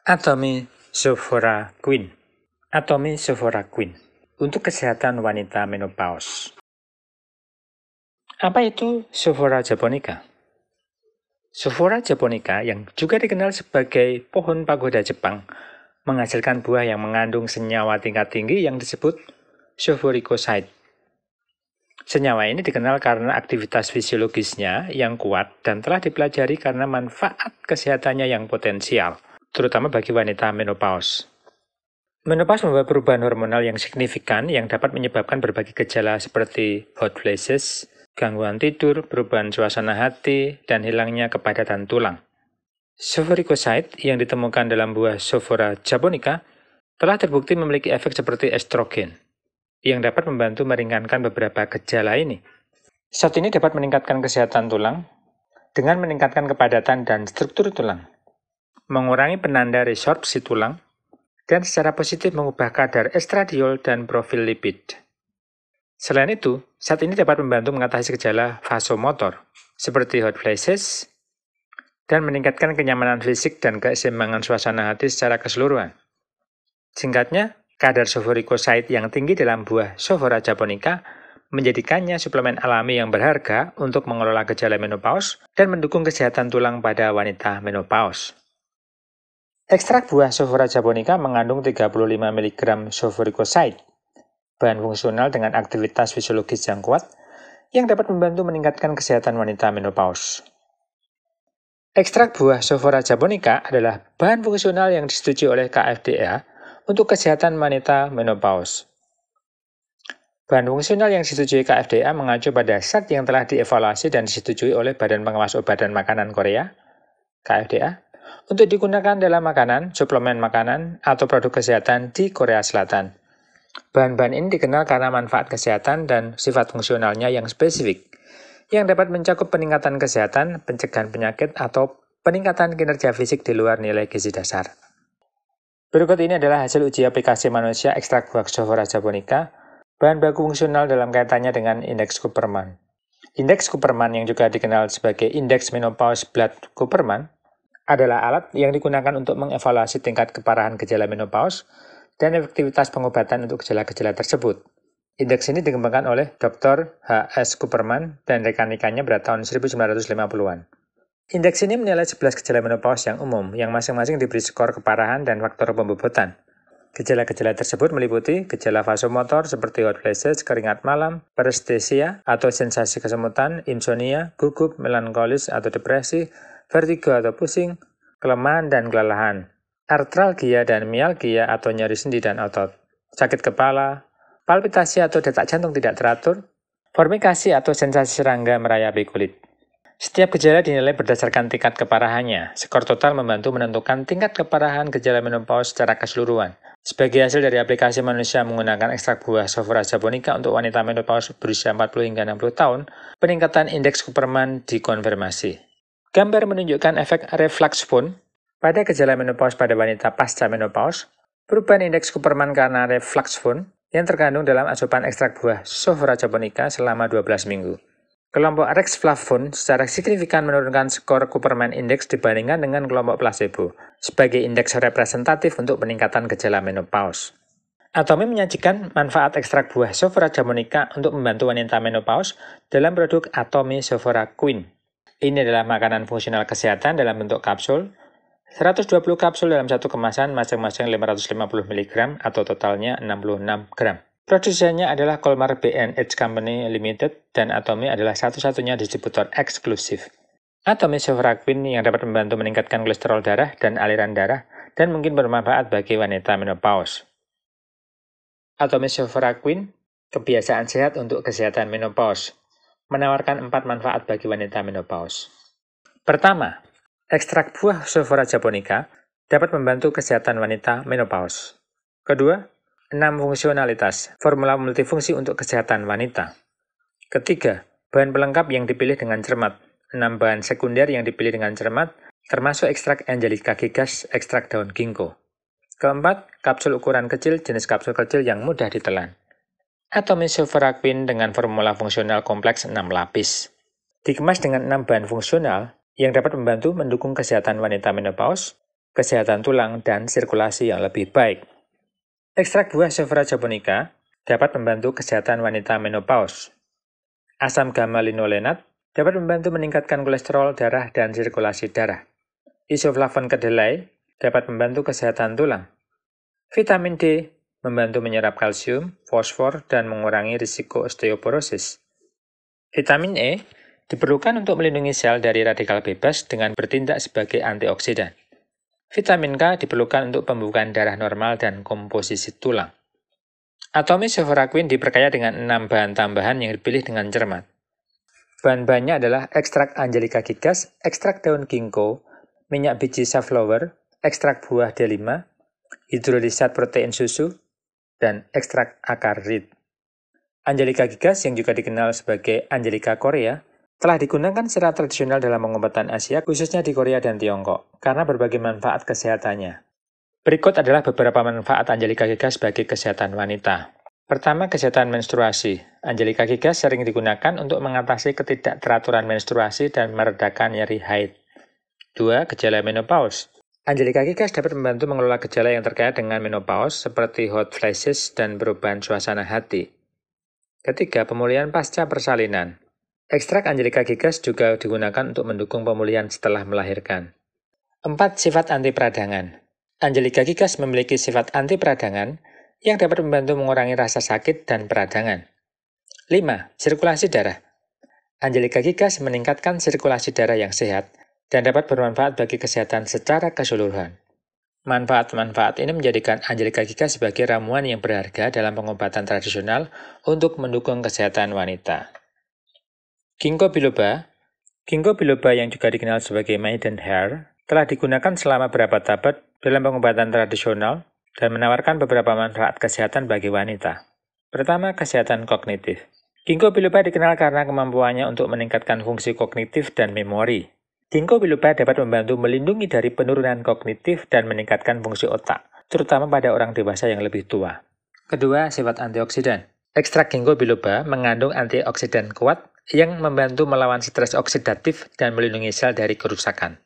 Atomy Sulforaquin. Atomy Sulforaquin untuk kesehatan wanita menopause. Apa itu Sulfora japonica? Sulfora japonica yang juga dikenal sebagai pohon pagoda Jepang menghasilkan buah yang mengandung senyawa tingkat tinggi yang disebut sulfuricoside. Senyawa ini dikenal karena aktivitas fisiologisnya yang kuat dan telah dipelajari karena manfaat kesehatannya yang potensial, terutama bagi wanita menopause. Menopause membawa perubahan hormonal yang signifikan yang dapat menyebabkan berbagai gejala seperti hot flashes, gangguan tidur, perubahan suasana hati, dan hilangnya kepadatan tulang. Sulfuricoside yang ditemukan dalam buah Sulfora japonica telah terbukti memiliki efek seperti estrogen, yang dapat membantu meringankan beberapa gejala ini. Zat ini dapat meningkatkan kesehatan tulang dengan meningkatkan kepadatan dan struktur tulang, mengurangi penanda resorpsi tulang, dan secara positif mengubah kadar estradiol dan profil lipid. Selain itu, zat ini dapat membantu mengatasi gejala vasomotor, seperti hot flashes, dan meningkatkan kenyamanan fisik dan keseimbangan suasana hati secara keseluruhan. Singkatnya, kadar sulfuricoside yang tinggi dalam buah Sulfora japonica menjadikannya suplemen alami yang berharga untuk mengelola gejala menopause dan mendukung kesehatan tulang pada wanita menopause. Ekstrak buah Sulfora japonica mengandung 35 mg sulfuricoside, bahan fungsional dengan aktivitas fisiologis yang kuat yang dapat membantu meningkatkan kesehatan wanita menopause. Ekstrak buah Sulfora japonica adalah bahan fungsional yang disetujui oleh KFDA untuk kesehatan wanita menopause. Bahan fungsional yang disetujui KFDA mengacu pada zat yang telah dievaluasi dan disetujui oleh Badan Pengawas Obat dan Makanan Korea, KFDA, untuk digunakan dalam makanan, suplemen makanan, atau produk kesehatan di Korea Selatan. Bahan-bahan ini dikenal karena manfaat kesehatan dan sifat fungsionalnya yang spesifik, yang dapat mencakup peningkatan kesehatan, pencegahan penyakit, atau peningkatan kinerja fisik di luar nilai gizi dasar. Berikut ini adalah hasil uji aplikasi manusia ekstrak buah Sulfora japonica, bahan baku fungsional dalam kaitannya dengan indeks Cooperman. Indeks Cooperman yang juga dikenal sebagai indeks menopause blood Cooperman adalah alat yang digunakan untuk mengevaluasi tingkat keparahan gejala menopause dan efektivitas pengobatan untuk gejala-gejala tersebut. Indeks ini dikembangkan oleh Dr. H.S. Cooperman dan rekan-rekannya pada tahun 1950-an. Indeks ini menilai 11 gejala menopause yang umum, yang masing-masing diberi skor keparahan dan faktor pembobotan. Gejala-gejala tersebut meliputi gejala vasomotor seperti hot flashes, keringat malam, paresthesia atau sensasi kesemutan, insomnia, gugup, melankolis atau depresi, vertigo atau pusing, kelemahan dan kelelahan, artralgia dan mialgia atau nyeri sendi dan otot, sakit kepala, palpitasi atau detak jantung tidak teratur, formikasi atau sensasi serangga merayapi kulit. Setiap gejala dinilai berdasarkan tingkat keparahannya. Skor total membantu menentukan tingkat keparahan gejala menopause secara keseluruhan. Sebagai hasil dari aplikasi manusia menggunakan ekstrak buah Sulfora japonica untuk wanita menopause berusia 40 hingga 60 tahun, peningkatan indeks Cooperman dikonfirmasi. Gambar menunjukkan efek refluxphone pada gejala menopause pada wanita pasca menopause, perubahan indeks Cooperman karena refluxphone yang terkandung dalam asupan ekstrak buah Sulfora japonica selama 12 minggu. Kelompok rexflavone secara signifikan menurunkan skor Cooperman Index dibandingkan dengan kelompok placebo sebagai indeks representatif untuk peningkatan gejala menopause. Atomy menyajikan manfaat ekstrak buah Sulfora japonica untuk membantu wanita menopause dalam produk Atomy Sulforaquin. Ini adalah makanan fungsional kesehatan dalam bentuk kapsul, 120 kapsul dalam satu kemasan masing-masing 550 mg atau totalnya 66 gram. Produsennya adalah Colmar B&H Company Limited dan Atomy adalah satu-satunya distributor eksklusif. Atomy Sulforaquin yang dapat membantu meningkatkan kolesterol darah dan aliran darah dan mungkin bermanfaat bagi wanita menopause. Atomy Sulforaquin, kebiasaan sehat untuk kesehatan menopause, menawarkan 4 manfaat bagi wanita menopause. Pertama, ekstrak buah Sulfora japonica dapat membantu kesehatan wanita menopause. Kedua, 6 fungsionalitas, formula multifungsi untuk kesehatan wanita. Ketiga, bahan pelengkap yang dipilih dengan cermat, 6 bahan sekunder yang dipilih dengan cermat, termasuk ekstrak Angelica gigas, ekstrak daun ginkgo. Keempat, kapsul ukuran kecil, jenis kapsul kecil yang mudah ditelan. Atomy Sulforaquin dengan formula fungsional kompleks 6 lapis. Dikemas dengan 6 bahan fungsional yang dapat membantu mendukung kesehatan wanita menopause kesehatan tulang, dan sirkulasi yang lebih baik. Ekstrak buah Sophora japonica dapat membantu kesehatan wanita menopause. Asam gamma linolenat dapat membantu meningkatkan kolesterol darah dan sirkulasi darah. Isoflavon kedelai dapat membantu kesehatan tulang. Vitamin D membantu menyerap kalsium, fosfor, dan mengurangi risiko osteoporosis. Vitamin E diperlukan untuk melindungi sel dari radikal bebas dengan bertindak sebagai antioksidan. Vitamin K diperlukan untuk pembukaan darah normal dan komposisi tulang. Atomi Sophora Queen diperkaya dengan 6 bahan tambahan yang dipilih dengan cermat. Bahan-bahannya adalah ekstrak Angelica gigas, ekstrak daun ginkgo, minyak biji safflower, ekstrak buah D5, hidrolisat protein susu, dan ekstrak akar reed. Angelica gigas yang juga dikenal sebagai Angelica Korea telah digunakan secara tradisional dalam pengobatan Asia, khususnya di Korea dan Tiongkok, karena berbagai manfaat kesehatannya. Berikut adalah beberapa manfaat Angelica gigas bagi kesehatan wanita. Pertama, kesehatan menstruasi. Angelica gigas sering digunakan untuk mengatasi ketidakteraturan menstruasi dan meredakan nyeri haid. 2. Gejala menopause. Angelica gigas dapat membantu mengelola gejala yang terkait dengan menopause seperti hot flashes dan perubahan suasana hati. Ketiga, pemulihan pasca persalinan. Ekstrak Angelica gigas juga digunakan untuk mendukung pemulihan setelah melahirkan. 4. Sifat anti peradangan. Angelica gigas memiliki sifat anti peradangan yang dapat membantu mengurangi rasa sakit dan peradangan. 5. Sirkulasi darah. Angelica gigas meningkatkan sirkulasi darah yang sehat dan dapat bermanfaat bagi kesehatan secara keseluruhan. Manfaat-manfaat ini menjadikan Angelica gigas sebagai ramuan yang berharga dalam pengobatan tradisional untuk mendukung kesehatan wanita. Ginkgo biloba. Ginkgo biloba yang juga dikenal sebagai maidenhair telah digunakan selama berabad-abad dalam pengobatan tradisional dan menawarkan beberapa manfaat kesehatan bagi wanita. Pertama, kesehatan kognitif. Ginkgo biloba dikenal karena kemampuannya untuk meningkatkan fungsi kognitif dan memori. Ginkgo biloba dapat membantu melindungi dari penurunan kognitif dan meningkatkan fungsi otak, terutama pada orang dewasa yang lebih tua. Kedua, sifat antioksidan. Ekstrak ginkgo biloba mengandung antioksidan kuat yang membantu melawan stres oksidatif dan melindungi sel dari kerusakan.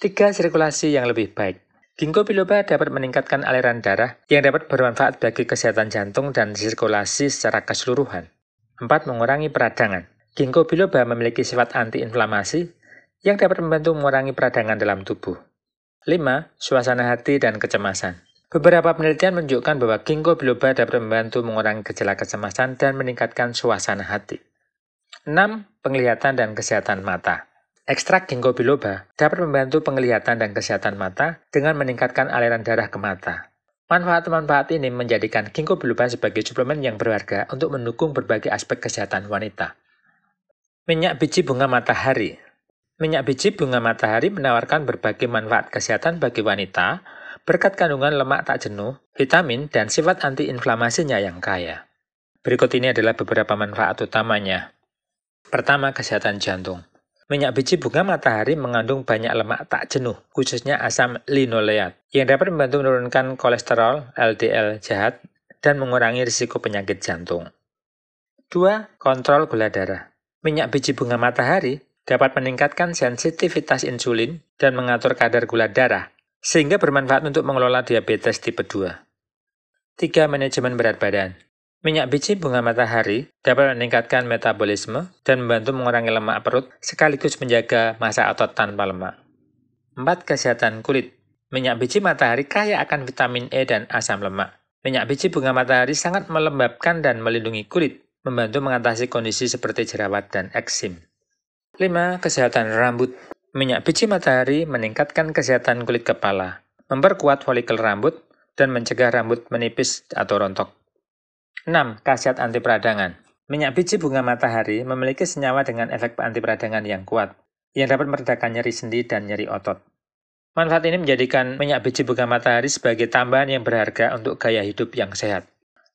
3. Sirkulasi yang lebih baik. Ginkgo biloba dapat meningkatkan aliran darah yang dapat bermanfaat bagi kesehatan jantung dan sirkulasi secara keseluruhan. 4. Mengurangi peradangan. Ginkgo biloba memiliki sifat antiinflamasi yang dapat membantu mengurangi peradangan dalam tubuh. 5. Suasana hati dan kecemasan. Beberapa penelitian menunjukkan bahwa ginkgo biloba dapat membantu mengurangi gejala kecemasan dan meningkatkan suasana hati. 6. Penglihatan dan kesehatan mata. Ekstrak ginkgo biloba dapat membantu penglihatan dan kesehatan mata dengan meningkatkan aliran darah ke mata. Manfaat-manfaat ini menjadikan ginkgo biloba sebagai suplemen yang berharga untuk mendukung berbagai aspek kesehatan wanita. Minyak biji bunga matahari. Minyak biji bunga matahari menawarkan berbagai manfaat kesehatan bagi wanita berkat kandungan lemak tak jenuh, vitamin, dan sifat antiinflamasinya yang kaya. Berikut ini adalah beberapa manfaat utamanya. Pertama, kesehatan jantung. Minyak biji bunga matahari mengandung banyak lemak tak jenuh, khususnya asam linoleat, yang dapat membantu menurunkan kolesterol LDL jahat dan mengurangi risiko penyakit jantung. 2. Kontrol gula darah. Minyak biji bunga matahari dapat meningkatkan sensitivitas insulin dan mengatur kadar gula darah, sehingga bermanfaat untuk mengelola diabetes tipe 2. 3. Manajemen berat badan. Minyak biji bunga matahari dapat meningkatkan metabolisme dan membantu mengurangi lemak perut sekaligus menjaga massa otot tanpa lemak. 4. Kesehatan kulit. Minyak biji matahari kaya akan vitamin E dan asam lemak. Minyak biji bunga matahari sangat melembabkan dan melindungi kulit, membantu mengatasi kondisi seperti jerawat dan eksim. 5. Kesehatan rambut. Minyak biji matahari meningkatkan kesehatan kulit kepala, memperkuat folikel rambut, dan mencegah rambut menipis atau rontok. 6. Khasiat anti peradangan. Minyak biji bunga matahari memiliki senyawa dengan efek anti peradangan yang kuat, yang dapat meredakan nyeri sendi dan nyeri otot. Manfaat ini menjadikan minyak biji bunga matahari sebagai tambahan yang berharga untuk gaya hidup yang sehat.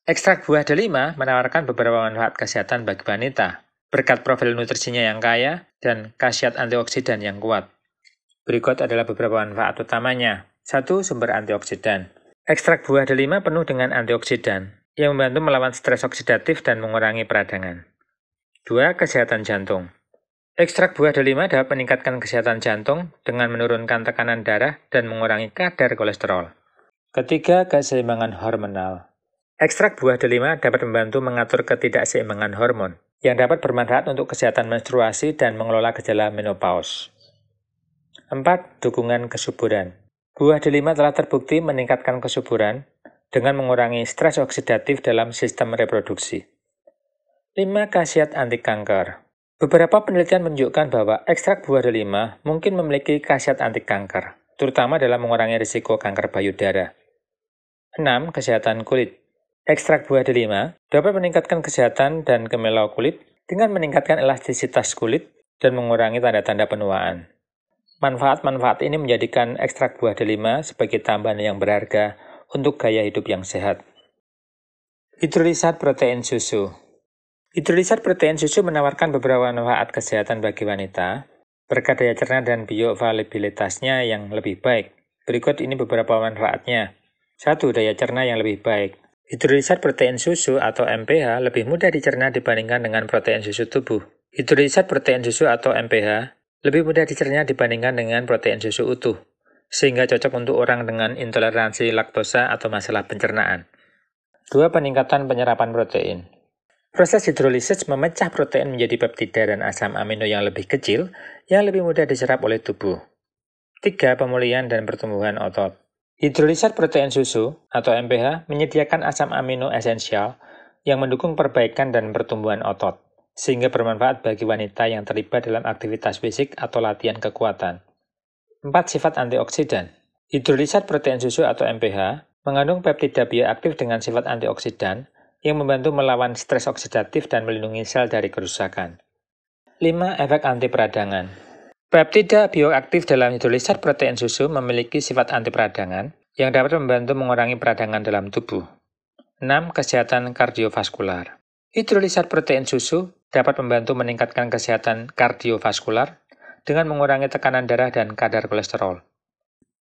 Ekstrak buah delima menawarkan beberapa manfaat kesehatan bagi wanita, berkat profil nutrisinya yang kaya dan khasiat antioksidan yang kuat. Berikut adalah beberapa manfaat utamanya. 1. Sumber antioksidan. Ekstrak buah delima penuh dengan antioksidan, yang membantu melawan stres oksidatif dan mengurangi peradangan. 2. Kesehatan jantung. Ekstrak buah delima dapat meningkatkan kesehatan jantung dengan menurunkan tekanan darah dan mengurangi kadar kolesterol. Ketiga, keseimbangan hormonal. Ekstrak buah delima dapat membantu mengatur ketidakseimbangan hormon yang dapat bermanfaat untuk kesehatan menstruasi dan mengelola gejala menopause. 4. Dukungan kesuburan. Buah delima telah terbukti meningkatkan kesuburan dengan mengurangi stres oksidatif dalam sistem reproduksi. 5. Khasiat anti kanker. Beberapa penelitian menunjukkan bahwa ekstrak buah delima mungkin memiliki khasiat anti kanker, terutama dalam mengurangi risiko kanker payudara. 6. Kesehatan kulit. Ekstrak buah delima dapat meningkatkan kesehatan dan kemelau kulit dengan meningkatkan elastisitas kulit dan mengurangi tanda-tanda penuaan. Manfaat-manfaat ini menjadikan ekstrak buah delima sebagai tambahan yang berharga untuk gaya hidup yang sehat. Hidrolisat protein susu. Hidrolisat protein susu menawarkan beberapa manfaat kesehatan bagi wanita, berkat daya cerna dan bioavailabilitasnya yang lebih baik. Berikut ini beberapa manfaatnya. 1. Daya cerna yang lebih baik. Hidrolisat protein susu atau MPH lebih mudah dicerna dibandingkan dengan protein susu tubuh. Hidrolisat protein susu atau MPH lebih mudah dicerna dibandingkan dengan protein susu utuh, sehingga cocok untuk orang dengan intoleransi laktosa atau masalah pencernaan. 2. Peningkatan penyerapan protein. Proses hidrolisis memecah protein menjadi peptida dan asam amino yang lebih kecil, yang lebih mudah diserap oleh tubuh. 3. Pemulihan dan pertumbuhan otot. Hidrolisat protein susu atau MPH menyediakan asam amino esensial yang mendukung perbaikan dan pertumbuhan otot, sehingga bermanfaat bagi wanita yang terlibat dalam aktivitas fisik atau latihan kekuatan. 4. Sifat antioksidan. Hidrolisat protein susu atau MPH mengandung peptida bioaktif dengan sifat antioksidan yang membantu melawan stres oksidatif dan melindungi sel dari kerusakan. 5. Efek anti peradangan. Peptida bioaktif dalam hidrolisat protein susu memiliki sifat anti peradangan yang dapat membantu mengurangi peradangan dalam tubuh. 6. Kesehatan kardiovaskular. Hidrolisat protein susu dapat membantu meningkatkan kesehatan kardiovaskular dengan mengurangi tekanan darah dan kadar kolesterol.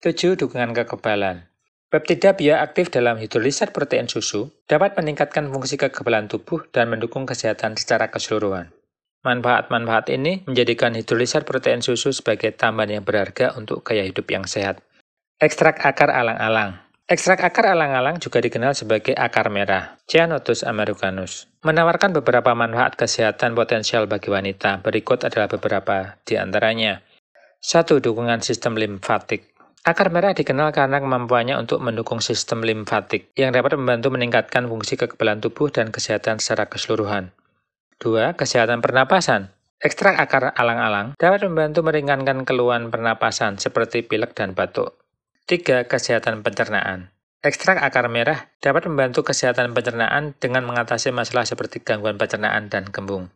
7. Dukungan kekebalan. Peptida bioaktif dalam hidrolisat protein susu dapat meningkatkan fungsi kekebalan tubuh dan mendukung kesehatan secara keseluruhan. Manfaat-manfaat ini menjadikan hidrolisat protein susu sebagai tambahan yang berharga untuk gaya hidup yang sehat. Ekstrak akar alang-alang. Ekstrak akar alang-alang juga dikenal sebagai akar merah, Ceanothus americanus, menawarkan beberapa manfaat kesehatan potensial bagi wanita. Berikut adalah beberapa di antaranya. 1. Dukungan sistem limfatik. Akar merah dikenal karena kemampuannya untuk mendukung sistem limfatik, yang dapat membantu meningkatkan fungsi kekebalan tubuh dan kesehatan secara keseluruhan. 2. Kesehatan pernapasan. Ekstrak akar alang-alang dapat membantu meringankan keluhan pernapasan seperti pilek dan batuk. 3. Kesehatan pencernaan. Ekstrak akar merah dapat membantu kesehatan pencernaan dengan mengatasi masalah seperti gangguan pencernaan dan kembung.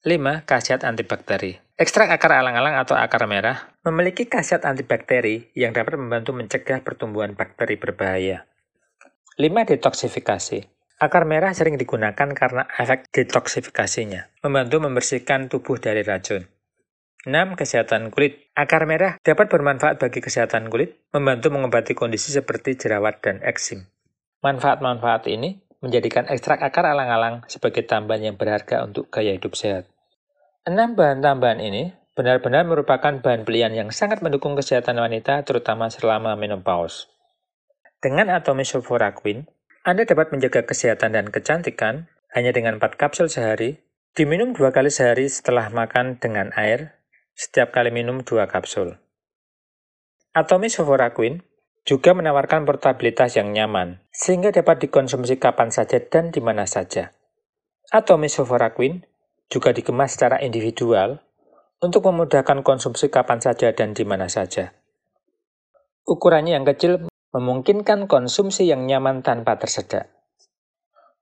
5. Khasiat antibakteri. Ekstrak akar alang-alang atau akar merah memiliki khasiat antibakteri yang dapat membantu mencegah pertumbuhan bakteri berbahaya. 5. Detoksifikasi. Akar merah sering digunakan karena efek detoksifikasinya, membantu membersihkan tubuh dari racun. 6. Kesehatan kulit. Akar merah dapat bermanfaat bagi kesehatan kulit, membantu mengobati kondisi seperti jerawat dan eksim. Manfaat-manfaat ini menjadikan ekstrak akar alang-alang sebagai tambahan yang berharga untuk gaya hidup sehat. 6 bahan tambahan ini benar-benar merupakan bahan pilihan yang sangat mendukung kesehatan wanita, terutama selama menopause. Dengan atomis sulforaquin, Anda dapat menjaga kesehatan dan kecantikan hanya dengan 4 kapsul sehari, diminum 2 kali sehari setelah makan dengan air, setiap kali minum 2 kapsul. Atomis sulforaquin juga menawarkan portabilitas yang nyaman, sehingga dapat dikonsumsi kapan saja dan di mana saja. Atomis sulforaquin juga dikemas secara individual untuk memudahkan konsumsi kapan saja dan di mana saja. Ukurannya yang kecil memungkinkan konsumsi yang nyaman tanpa tersedak.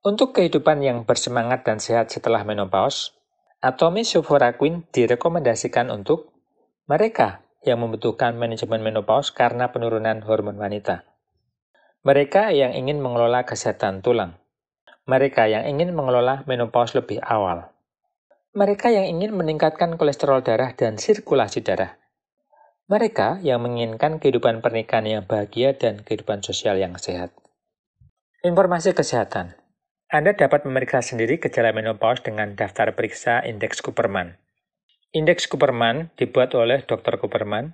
Untuk kehidupan yang bersemangat dan sehat setelah menopause, atomis sulforaquin direkomendasikan untuk mereka yang membutuhkan manajemen menopause karena penurunan hormon wanita, mereka yang ingin mengelola kesehatan tulang, mereka yang ingin mengelola menopause lebih awal, mereka yang ingin meningkatkan kolesterol darah dan sirkulasi darah, mereka yang menginginkan kehidupan pernikahan yang bahagia dan kehidupan sosial yang sehat. Informasi kesehatan. Anda dapat memeriksa sendiri gejala menopause dengan daftar periksa indeks Cooperman. Indeks Cooperman dibuat oleh Dr. Cooperman,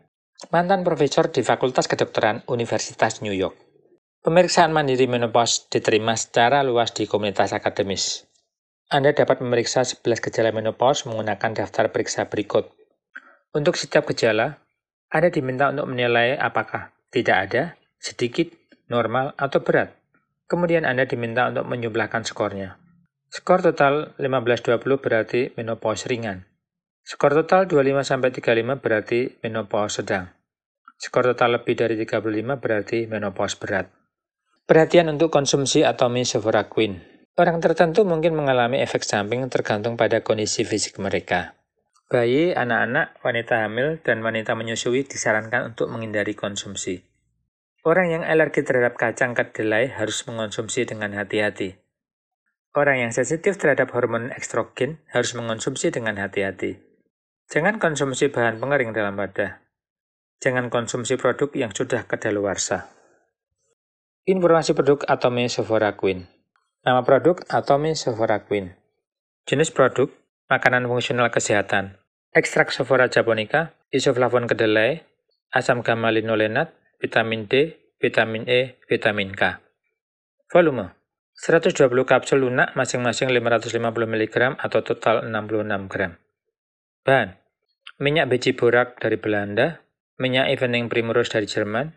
mantan profesor di Fakultas Kedokteran Universitas New York. Pemeriksaan mandiri menopause diterima secara luas di komunitas akademis. Anda dapat memeriksa 11 gejala menopause menggunakan daftar periksa berikut. Untuk setiap gejala, Anda diminta untuk menilai apakah tidak ada, sedikit, normal, atau berat. Kemudian Anda diminta untuk menjumlahkan skornya. Skor total 15-20 berarti menopause ringan. Skor total 25-35 berarti menopause sedang. Skor total lebih dari 35 berarti menopause berat. Perhatian untuk konsumsi Atomy Sevoflurane. Orang tertentu mungkin mengalami efek samping tergantung pada kondisi fisik mereka. Bayi, anak-anak, wanita hamil, dan wanita menyusui disarankan untuk menghindari konsumsi. Orang yang alergi terhadap kacang kedelai harus mengonsumsi dengan hati-hati. Orang yang sensitif terhadap hormon estrogen harus mengonsumsi dengan hati-hati. Jangan konsumsi bahan pengering dalam wadah. Jangan konsumsi produk yang sudah kadaluarsa. Informasi produk Atomy Sevoflurane. Nama produk Atomy Sevoflurane. Jenis produk, makanan fungsional kesehatan. Ekstrak Sophora japonica, isoflavon kedelai, asam gamma linolenat, vitamin D, vitamin E, vitamin K. Volume, 120 kapsul lunak masing-masing 550 mg atau total 66 gram. Bahan, minyak biji borak dari Belanda, minyak evening primrose dari Jerman,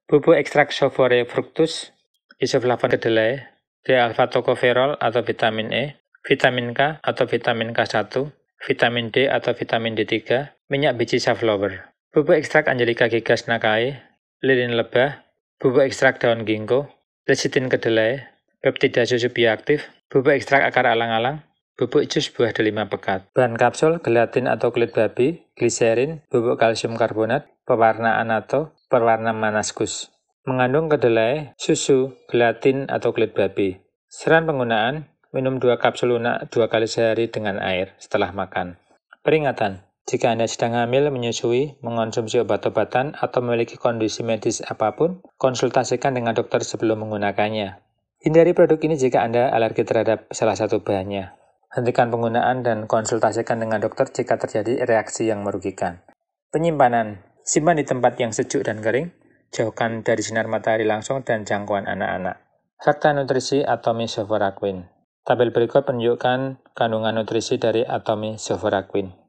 bubuk ekstrak Sophora fructus, isoflavon kedelai, D-alpha-tocopherol atau vitamin E, vitamin K atau vitamin K1, vitamin D atau vitamin D3, minyak biji safflower, bubuk ekstrak Angelica gigas nakae, lilin lebah, bubuk ekstrak daun ginkgo, lecitin kedelai, peptida susu bioaktif, bubuk ekstrak akar alang-alang, bubuk jus buah delima pekat. Bahan kapsul, gelatin atau kulit babi, gliserin, bubuk kalsium karbonat, pewarna anato, pewarna manaskus. Mengandung kedelai, susu, gelatin atau kulit babi. Saran penggunaan, minum 2 kapsul lunak 2 kali sehari dengan air setelah makan. Peringatan, jika Anda sedang hamil, menyusui, mengonsumsi obat-obatan, atau memiliki kondisi medis apapun, konsultasikan dengan dokter sebelum menggunakannya. Hindari produk ini jika Anda alergi terhadap salah satu bahannya. Hentikan penggunaan dan konsultasikan dengan dokter jika terjadi reaksi yang merugikan. Penyimpanan, simpan di tempat yang sejuk dan kering, jauhkan dari sinar matahari langsung dan jangkauan anak-anak. Fakta nutrisi Atomy Sevoflurane. Tabel berikut menunjukkan kandungan nutrisi dari Atomy Sevoflurane.